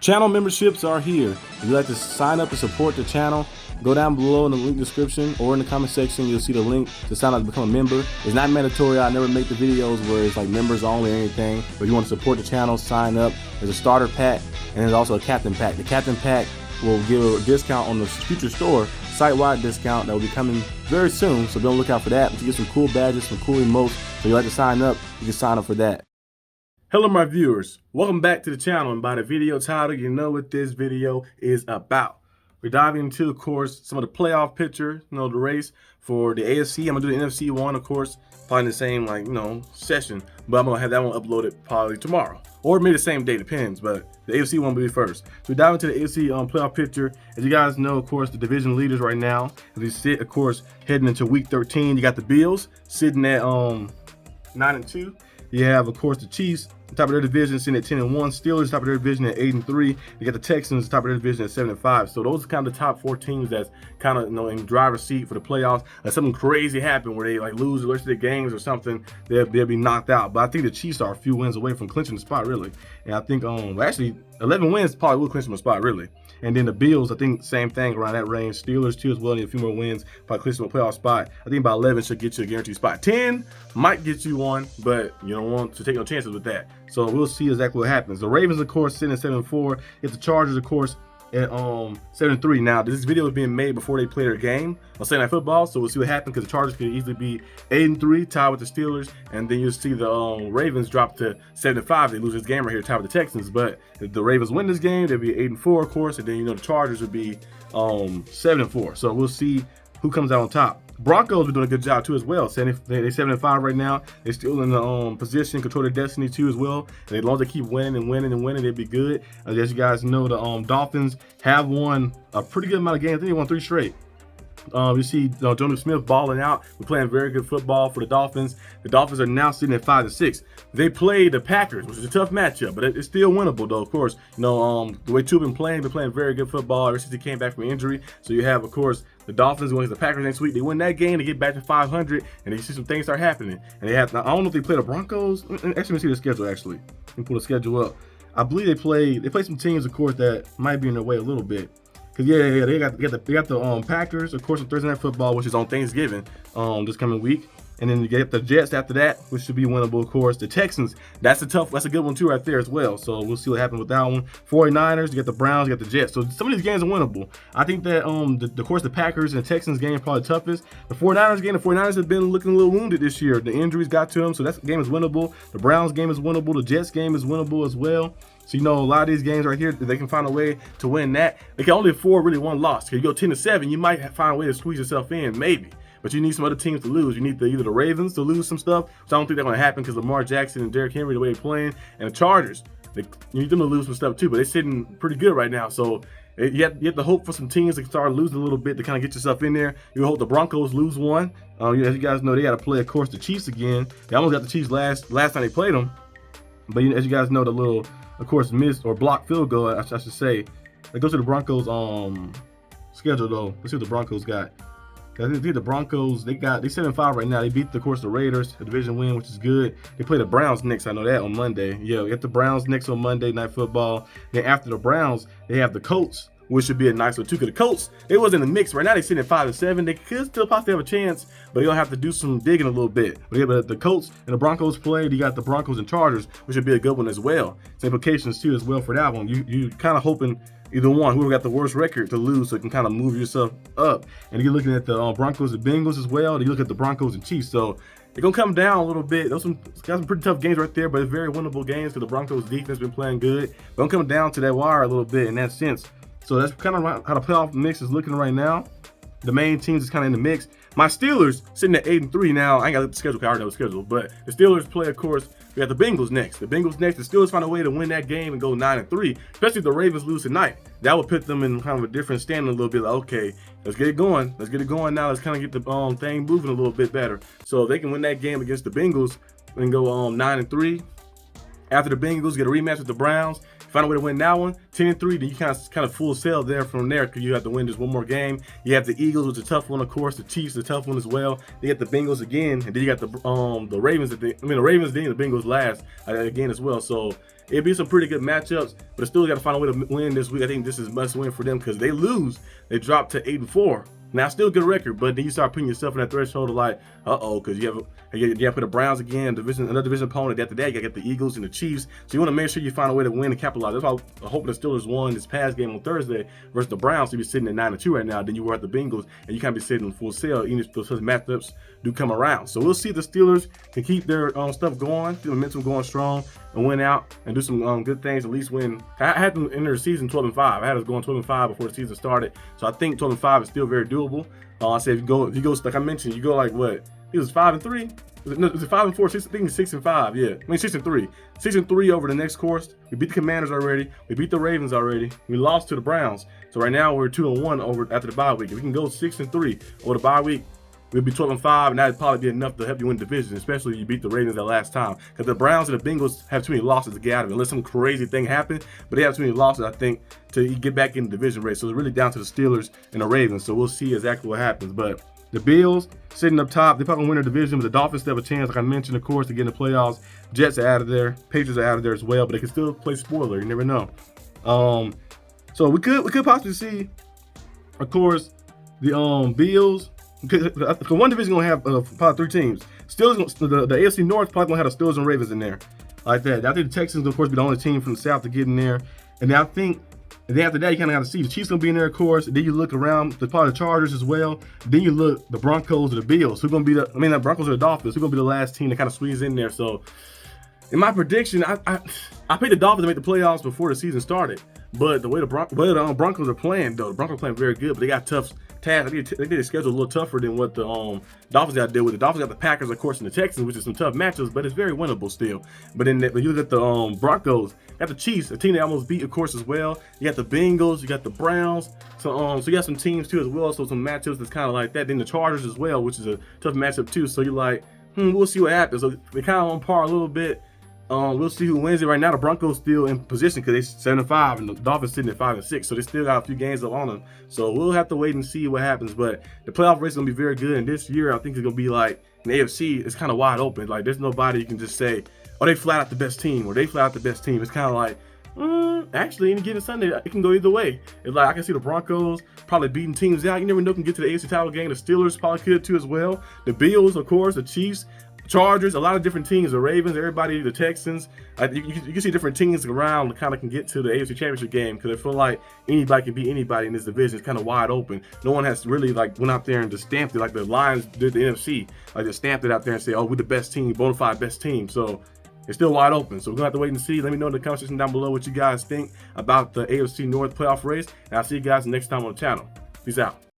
Channel memberships are here. If you'd like to sign up and support the channel, go down below in the link description or in the comment section. You'll see the link to sign up to become a member. It's not mandatory. I never make the videos where it's like members only or anything. But if you want to support the channel, sign up. There's a starter pack and there's also a captain pack. The captain pack will give a discount on the future store, site-wide discount that will be coming very soon. So be on the lookout for that. To get some cool badges, some cool emotes. So if you'd like to sign up, you can sign up for that. Hello my viewers, welcome back to the channel, and by the video title you know what this video is about. We're diving into, of course, some of the playoff picture, the race for the AFC. I'm gonna do the NFC one, of course, probably in the same session, but I'm gonna have that one uploaded probably tomorrow or maybe the same day, depends, but the AFC one will be first. So we dive into the AFC playoff picture. As you guys know, of course, the division leaders right now, as we sit, of course, heading into week 13, you got the Bills sitting at 9-2. You have, of course, the Chiefs, top of their division, sitting at 10-1. Steelers, top of their division at 8-3. You got the Texans, top of their division at 7-5. So those are kind of the top four teams that's kind of in driver's seat for the playoffs. Unless something crazy happen where they lose the rest of their games or something, they'll be knocked out. But I think the Chiefs are a few wins away from clinching the spot, really. And I think actually 11 wins probably will clinch them a spot, really. And then the Bills, I think same thing around that range. Steelers too as well, need a few more wins, probably clinch them a playoff spot. I think about 11 should get you a guaranteed spot. 10 might get you one, but you don't want to take no chances with that. So we'll see exactly what happens. The Ravens, of course, sitting at 7-4. If the Chargers, of course, at 7-3. Now this video is being made before they play their game on Sunday Night Football, so we'll see what happens, because the Chargers could easily be 8-3, tied with the Steelers, and then you'll see the Ravens drop to 7-5. They lose this game right here, tied with the Texans. But if the Ravens win this game, they'll be 8-4, of course, and then the Chargers would be 7-4. So we'll see who comes out on top. Broncos are doing a good job too as well. They're 7-5 right now. They're still in the position, control their destiny too as well. And as long as they keep winning and winning and winning, they'd be good. As you guys know, the Dolphins have won a pretty good amount of games. I think they won 3 straight. You see Jonah Smith balling out. We're playing very good football for the Dolphins. The Dolphins are now sitting at 5-6. They played the Packers, which is a tough matchup, but it's still winnable though, of course. The way Tua been playing, very good football ever since he came back from injury. So you have, of course, the Dolphins going against the Packers next week. They win that game to get back to 500, and you see some things start happening. And they have, I don't know if they play the Broncos. Actually, let me see the schedule. Actually, let me pull the schedule up. I believe they play some teams, of course, that might be in their way a little bit. Cause they got the Packers, of course, on Thursday Night Football, which is on Thanksgiving this coming week, and then you get the Jets after that, which should be winnable, of course. The Texans, that's a good one too right there as well. So we'll see what happens with that one. 49ers, you get the Browns, you get the Jets. So some of these games are winnable. I think that of course the Packers and the Texans game are probably the toughest. The 49ers have been looking a little wounded this year. The injuries got to them, so that game is winnable. The Browns game is winnable. The Jets game is winnable as well. So a lot of these games right here, if they can find a way to win that, they can only afford really one loss. Because you go 10-7, you might find a way to squeeze yourself in, maybe. But you need some other teams to lose. You need either the Ravens to lose some stuff, which I don't think they're going to happen because Lamar Jackson and Derrick Henry, the way they're playing, and the Chargers, you need them to lose some stuff too. But they're sitting pretty good right now. So you have to hope for some teams to start losing a little bit to kind of get yourself in there. You hope the Broncos lose one. As you guys know, they got to play, of course, the Chiefs again. They almost got the Chiefs last time they played them. But as you guys know, the little, of course, missed or blocked field goal, I should say. It goes to the Broncos schedule though. Let's see what the Broncos got. I think the Broncos, they 7-5 right now. They beat, of course, the Raiders, a division win, which is good. They play the Browns next. I know that on Monday. Yeah, we got the Browns next on Monday Night Football. Then after the Browns, they have the Colts, which should be a nice one too. Because the Colts, they was in the mix. Right now they sitting at 5-7. They could still possibly have a chance, but they'll have to do some digging a little bit. But the Colts and the Broncos played. You got the Broncos and Chargers, which should be a good one as well. Some implications too as well for that one. You kind of hoping either one, whoever got the worst record to lose, so you can kind of move yourself up. And you're looking at the Broncos and Bengals as well. You look at the Broncos and Chiefs. So they're going to come down a little bit. Those got some pretty tough games right there, but it's very winnable games because the Broncos defense been playing good. But going to come down to that wire a little bit in that sense. So that's kind of how the playoff mix is looking right now. The main teams is kind of in the mix. My Steelers sitting at 8-3 now. I ain't got to look at the schedule because I already know the schedule. But the Steelers play, of course, we got the Bengals next. The Steelers find a way to win that game and go 9-3, especially if the Ravens lose tonight. That would put them in kind of a different standing a little bit. Like, okay, let's get it going. Let's get it going now. Let's kind of get the thing moving a little bit better. So if they can win that game against the Bengals and go 9-3, after the Bengals get a rematch with the Browns, Find a way to win that one, 10-3, then you kind of full sail there from there, because you have to win just one more game. You have the Eagles, which is a tough one, of course. The Chiefs, a tough one as well. Then you got the Bengals again, and then you got the Ravens. The Ravens, then the Bengals last again as well. So it'd be some pretty good matchups, but still got to find a way to win this week. I think this is a must win for them, because they lose, they drop to 8-4. Now, still a good record, but then you start putting yourself in that threshold of like, because you have to put the Browns again, another division opponent. After that, you got to get the Eagles and the Chiefs. So you want to make sure you find a way to win and capitalize. That's why I hope the Steelers won this past game on Thursday versus the Browns. So you'd be sitting at 9-2 right now. Then you were at the Bengals, and you kind of be sitting in full sail, even if those matchups do come around. So we'll see if the Steelers can keep their stuff going, the momentum going strong, and win out and do some good things. At least win. I had them enter the season 12-5. I had us going 12-5 before the season started. So I think 12-5 is still very doable. I said if you go like I mentioned, you go like what? It was 5-3. No, it was 5-4. I think it's 6-5. Yeah, 6-3. 6-3 over the next course. We beat the Commanders already. We beat the Ravens already. We lost to the Browns. So right now we're 2-1 over after the bye week. If we can go 6-3 over the bye week, we'll be 12-5, and that'd probably be enough to help you win the division, especially if you beat the Ravens that last time. Because the Browns and the Bengals have too many losses to get out of it, unless some crazy thing happens. But they have too many losses, I think, to get back in the division race. So it's really down to the Steelers and the Ravens. So we'll see exactly what happens. But the Bills sitting up top, they're probably going to win the division, but the Dolphins still have a chance, like I mentioned, of course, to get in the playoffs. Jets are out of there. Patriots are out of there as well, but they can still play spoiler. You never know. So we could possibly see, of course, the Bills. Because one division gonna have probably 3 teams. Steelers, the AFC North probably gonna have the Steelers and Ravens in there, like that. I think the Texans, of course, be the only team from the South to get in there. And then I think, and then after that, you kind of got to see the Chiefs gonna be in there, of course. And then you look around, probably the Chargers as well. Then you look the Broncos or the Bills. Who's gonna be the Broncos or the Dolphins? Who's gonna be the last team to kind of squeeze in there? So, in my prediction, I picked the Dolphins to make the playoffs before the season started. But the way the Broncos are playing, though, the Broncos are playing very good, but they got tough tasks. They did their schedule a little tougher than what the Dolphins got to deal with. The Dolphins got the Packers, of course, and the Texans, which is some tough matchups, but it's very winnable still. But then when you look at the Broncos, got the Chiefs, a team they almost beat, of course, as well. You got the Bengals, you got the Browns. So you got some teams too as well. So some matchups that's kind of like that. Then the Chargers as well, which is a tough matchup too. So you're like, we'll see what happens. So they're kind of on par a little bit. We'll see who wins it. Right now, the Broncos still in position because they're 7-5, and the Dolphins sitting at 5-6. So they still got a few games up on them. So we'll have to wait and see what happens. But the playoff race is gonna be very good. And this year, I think it's gonna be like in the AFC. It's kind of wide open. Like there's nobody you can just say, "Oh, they flat out the best team," or "They flat out the best team." It's kind of like, actually, any given Sunday, it can go either way. It's like I can see the Broncos probably beating teams out. You never know, can get to the AFC title game. The Steelers probably could too as well. The Bills, of course, the Chiefs. Chargers, a lot of different teams, the Ravens, everybody, the Texans. You can see different teams around that kind of can get to the AFC Championship game because I feel like anybody can beat anybody in this division. It's kind of wide open. No one has really like went out there and just stamped it like the Lions did the NFC. Like they stamped it out there and say, "Oh, we're the best team, bona fide best team." So it's still wide open. So we're gonna have to wait and see. Let me know in the comment section down below what you guys think about the AFC North playoff race, and I'll see you guys next time on the channel. Peace out.